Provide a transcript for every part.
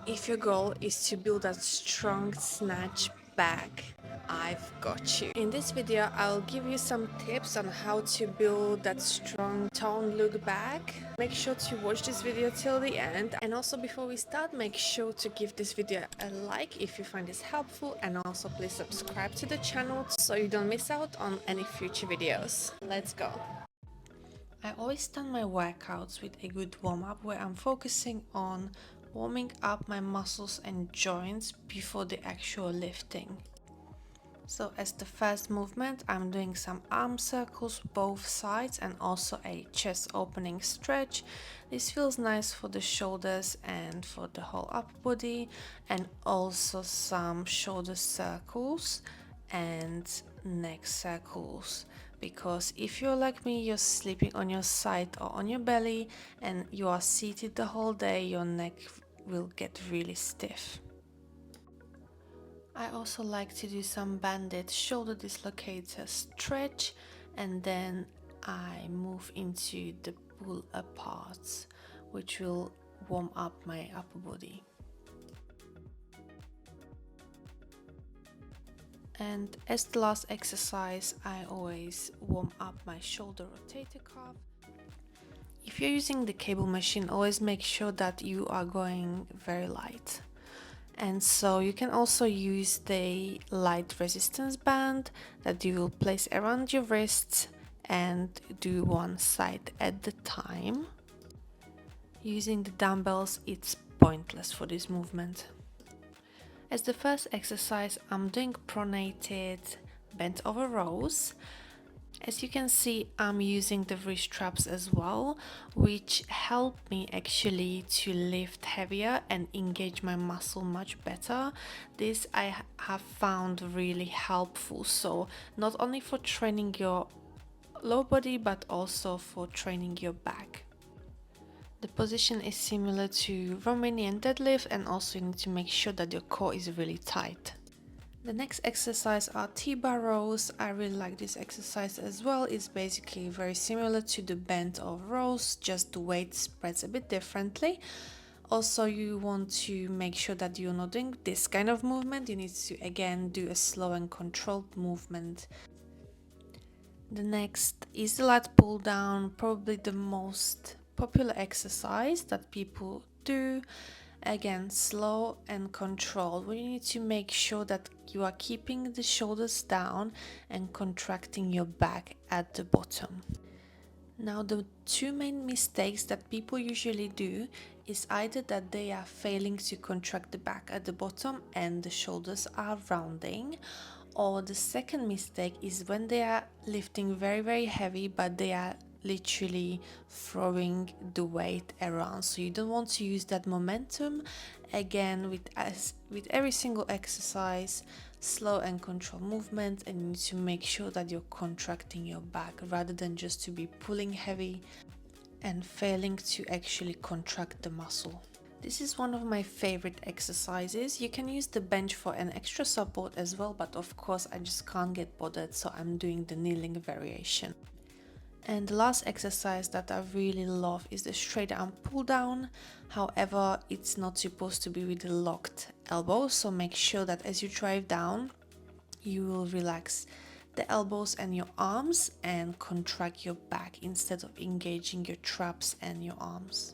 If your goal is to build a strong snatch back, I've got you. In this video, I'll give you some tips on how to build that strong toned look back. Make sure to watch this video till the end. And also before we start, make sure to give this video a like if you find this helpful, and also please subscribe to the channel so you don't miss out on any future videos. Let's go. I always start my workouts with a good warm-up where I'm focusing on warming up my muscles and joints before the actual lifting. So as the first movement, I'm doing some arm circles both sides and also a chest opening stretch. This feels nice for the shoulders and for the whole upper body, and also some shoulder circles and neck circles, because if you're like me, you're sleeping on your side or on your belly and you are seated the whole day, your neck will get really stiff. I also like to do some banded shoulder dislocator stretch, and then I move into the pull apart, which will warm up my upper body. And as the last exercise, I always warm up my shoulder rotator cuff. If you're using the cable machine, always make sure that you are going very light. And so you can also use the light resistance band that you will place around your wrists and do one side at the time. Using the dumbbells, it's pointless for this movement. As the first exercise, I'm doing pronated bent over rows. As you can see, I'm using the wrist straps as well, which help me actually to lift heavier and engage my muscle much better. This I have found really helpful, so not only for training your lower body but also for training your back. The position is similar to Romanian deadlift, and also you need to make sure that your core is really tight. The next exercise are T-bar rows. I really like this exercise as well. It's basically very similar to the bent over rows, just the weight spreads a bit differently. Also, you want to make sure that you're not doing this kind of movement. You need to again do a slow and controlled movement. The next is the lat pull down, probably the most popular exercise that people do. Again, slow and controlled. We need to make sure that you are keeping the shoulders down and contracting your back at the bottom. Now, the two main mistakes that people usually do is either that they are failing to contract the back at the bottom and the shoulders are rounding, or the second mistake is when they are lifting very heavy but they are literally throwing the weight around. So you don't want to use that momentum. Again, with every single exercise, slow and controlled movement, and you need to make sure that you're contracting your back rather than just to be pulling heavy and failing to actually contract the muscle. This is one of my favorite exercises. You can use the bench for an extra support as well, but of course I just can't get bothered, so I'm doing the kneeling variation. And the last exercise that I really love is the straight arm pull down. However, it's not supposed to be with the locked elbows, so make sure that as you drive down, you will relax the elbows and your arms and contract your back instead of engaging your traps and your arms.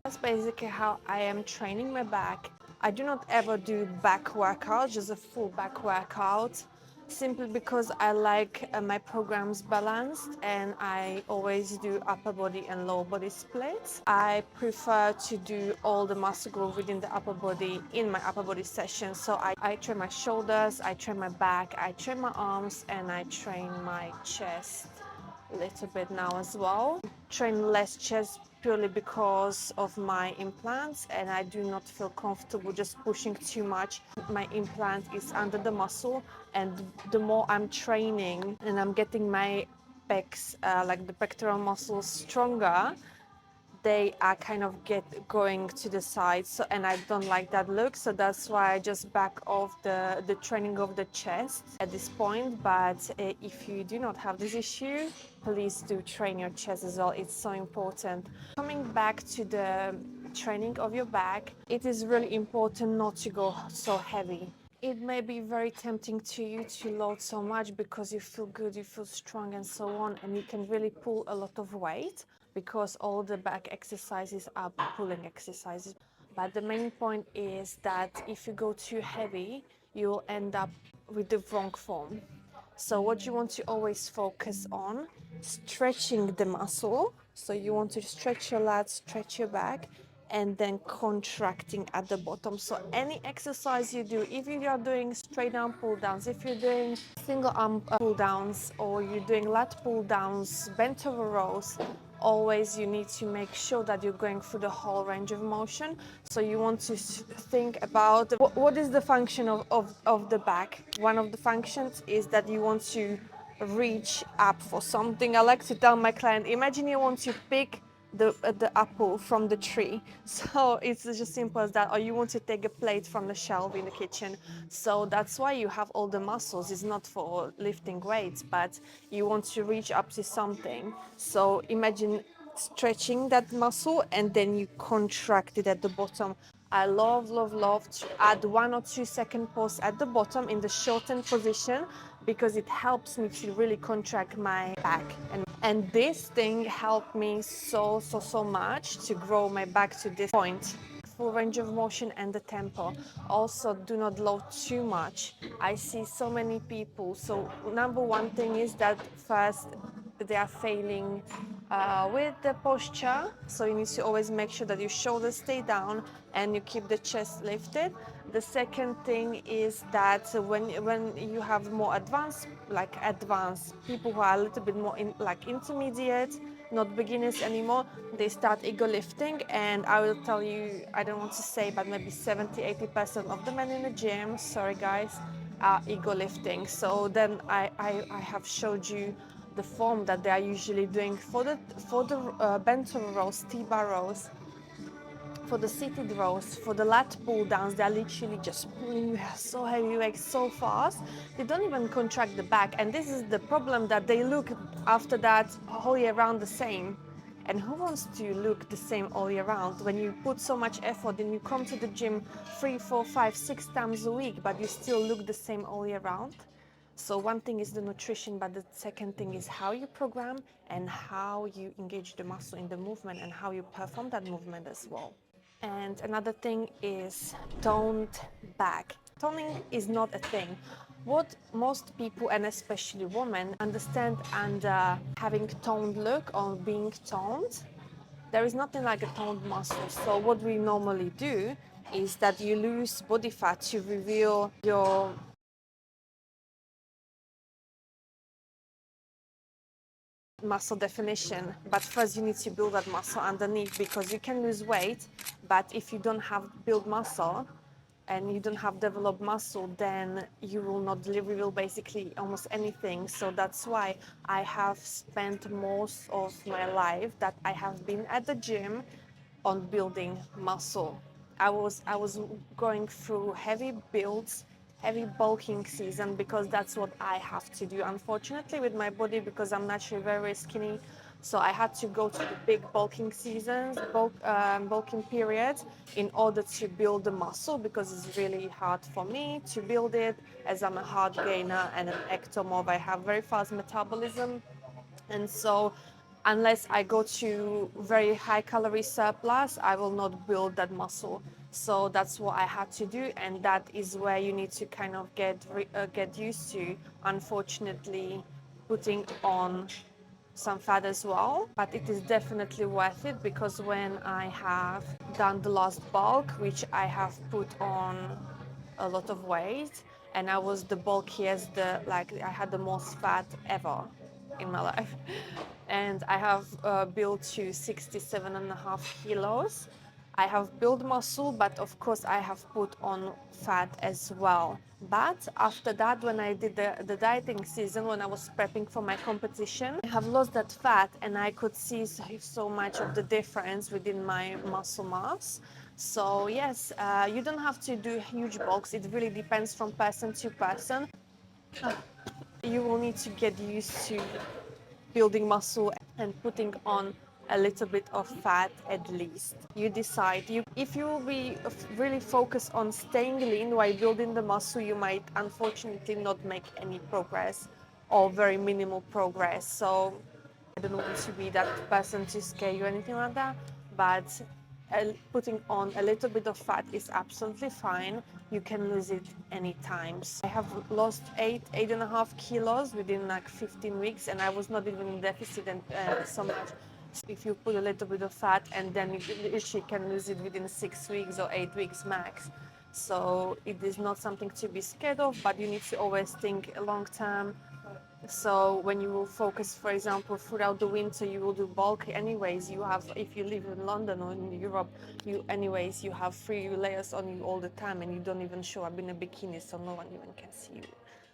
That's basically how I am training my back. I do not ever do back workout, just a full back workout, simply because I like my programs balanced, and I always do upper body and lower body splits. I prefer to do all the muscle group within the upper body in my upper body session. So I train my shoulders, I train my back, I train my arms, and I train my chest a little bit now as well. Train less chest purely because of my implants, and I do not feel comfortable just pushing too much. My implant is under the muscle, and the more I'm training and I'm getting my pecs, like the pectoral muscles, stronger, they are kind of going to the side, so, and I don't like that look, so that's why I just back off the training of the chest at this point. But if you do not have this issue, please do train your chest as well. It's so important. Coming back to the training of your back, it is really important not to go so heavy. It may be very tempting to you to load so much because you feel good, you feel strong and so on, and you can really pull a lot of weight because all the back exercises are pulling exercises. But the main point is that if you go too heavy, you'll end up with the wrong form. So what you want to always focus on, stretching the muscle. So you want to stretch your lats, stretch your back, and then contracting at the bottom. So any exercise you do, if you are doing straight arm pull downs, if you're doing single arm pull downs, or you're doing lat pull downs, bent over rows, always you need to make sure that you're going through the whole range of motion. So you want to think about what is the function of the back. One of the functions is that you want to reach up for something. I like to tell my client, imagine you want to pick the apple from the tree. So it's just simple as that. Or you want to take a plate from the shelf in the kitchen. So that's why you have all the muscles. It's not for lifting weights, but you want to reach up to something. So imagine stretching that muscle and then you contract it at the bottom. I love to add 1 or 2 second pause at the bottom in the shortened position because it helps me to really contract my back. And this thing helped me so much to grow my back to this point. Full range of motion and the tempo. Also, do not load too much. I see so many people. So number one thing is that first they are failing with the posture. So you need to always make sure that your shoulders stay down and you keep the chest lifted. The second thing is that when you have more advanced people who are a little bit more intermediate, not beginners anymore, they start ego lifting, and I will tell you, I don't want to say, but maybe 70-80% of the men in the gym, sorry guys, are ego lifting. So then I have showed you the form that they are usually doing for the bent over rows, T-bar rows, for the seated rows, for the lat pull downs. They're literally just pulling so heavy weights so fast. They don't even contract the back, and this is the problem, that they look after that all year round the same. And who wants to look the same all year round when you put so much effort and you come to the gym 3, 4, 5, 6 times a week, but you still look the same all year round? So one thing is the nutrition, but the second thing is how you program and how you engage the muscle in the movement and how you perform that movement as well. And another thing is toned back. Toning is not a thing. What most people, and especially women, understand under having toned look or being toned, there is nothing like a toned muscle. So what we normally do is that you lose body fat to reveal your muscle definition, but first you need to build that muscle underneath, because you can lose weight, but if you don't have build muscle and you don't have developed muscle, then you will not reveal basically almost anything. So that's why I have spent most of my life that I have been at the gym on building muscle. I was going through heavy builds, heavy bulking season, because that's what I have to do, unfortunately, with my body, because I'm naturally very skinny. So I had to go to the big bulking seasons, bulking periods, in order to build the muscle, because it's really hard for me to build it, as I'm a hard gainer and an ectomorph. I have very fast metabolism, and so unless I go to very high calorie surplus, I will not build that muscle. So that's what I had to do, and that is where you need to kind of get used to, unfortunately, putting on some fat as well. But it is definitely worth it, because when I have done the last bulk, which I have put on a lot of weight, and I was the bulkiest, I had the most fat ever in my life. And I have built to 67.5 kilos. I have built muscle, but of course I have put on fat as well. But after that, when I did the dieting season, when I was prepping for my competition, I have lost that fat, and I could see so much of the difference within my muscle mass. So yes, you don't have to do huge bulks. It really depends from person to person. You will need to get used to building muscle and putting on a little bit of fat at least. You decide. If you will be really focused on staying lean while building the muscle, you might unfortunately not make any progress or very minimal progress. So I don't want to be that person to scare you or anything like that, but putting on a little bit of fat is absolutely fine. You can lose it any times. I have lost 8.5 kilos within like 15 weeks, and I was not even in deficit and so much. If you put a little bit of fat, and then you literally can lose it within 6 weeks or 8 weeks max. So it is not something to be scared of, but you need to always think long term. So when you will focus, for example, throughout the winter, you will do bulk anyways. You have, if you live in London or in Europe, you have 3 layers on you all the time, and you don't even show up in a bikini, so no one even can see you.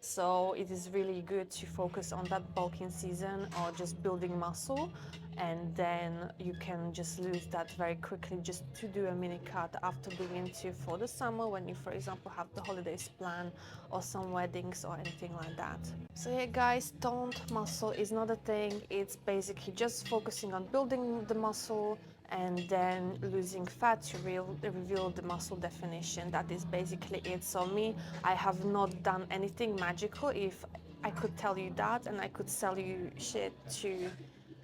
So it is really good to focus on that bulking season or just building muscle, and then you can just lose that very quickly just to do a mini cut after the winter for the summer when you, for example, have the holidays planned or some weddings or anything like that. So yeah guys, toned muscle is not a thing. It's basically just focusing on building the muscle and then losing fat to reveal the muscle definition. That is basically it. So me, I have not done anything magical. If I could tell you that and I could sell you shit to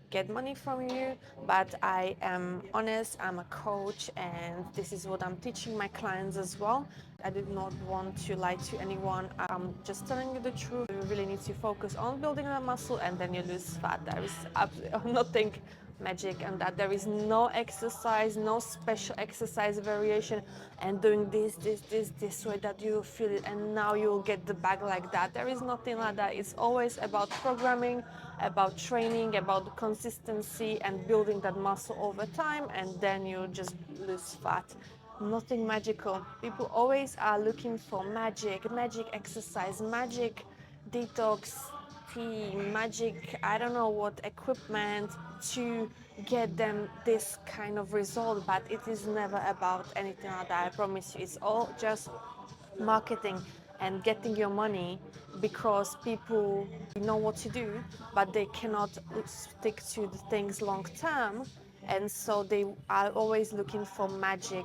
get money from you, but I am honest, I'm a coach, and this is what I'm teaching my clients as well. I did not want to lie to anyone. I'm just telling you the truth. You really need to focus on building the muscle, and then you lose fat. There is absolutely nothing magic and that. There is no exercise, no special exercise variation and doing this way that you feel it and now you'll get the bag like that. There is nothing like that. It's always about programming, about training, about the consistency and building that muscle over time, and then you just lose fat. Nothing magical. People always are looking for magic exercise, magic detox tea, magic, I don't know what equipment to get them this kind of result, but it is never about anything like that. I promise you, it's all just marketing and getting your money because people know what to do, but they cannot stick to the things long term, and so they are always looking for magic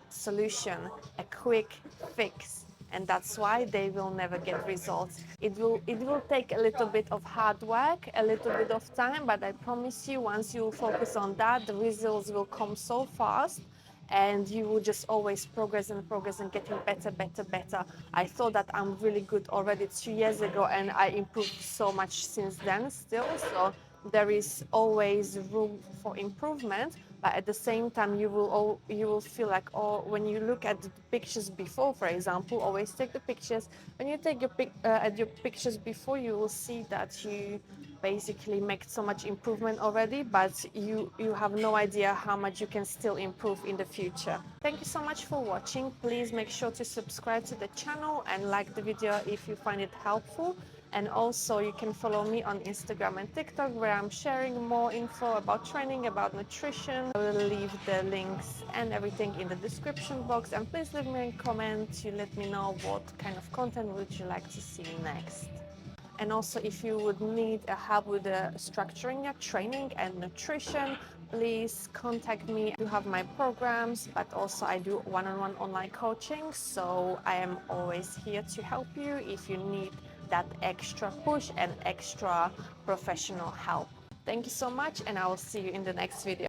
solution, a quick fix, and that's why they will never get results. It will take a little bit of hard work, a little bit of time, but I promise you, once you focus on that, the results will come so fast and you will just always progress and getting better. I thought that I'm really good already 2 years ago, and I improved so much since then still. So there is always room for improvement, but at the same time you will feel like, oh, when you look at the pictures before, for example, always take the pictures. When you take at your pictures before, you will see that you basically make so much improvement already, but you have no idea how much you can still improve in the future. Thank you so much for watching. Please make sure to subscribe to the channel and like the video if you find it helpful. And also you can follow me on Instagram and TikTok, where I'm sharing more info about training, about nutrition. I will leave the links and everything in the description box, and please leave me a comment to let me know what kind of content would you like to see next. And also, if you would need help with structuring your training and nutrition, please contact me. I do have my programs, but also I do one-on-one online coaching. So I am always here to help you if you need that extra push and extra professional help. Thank you so much, and I will see you in the next video.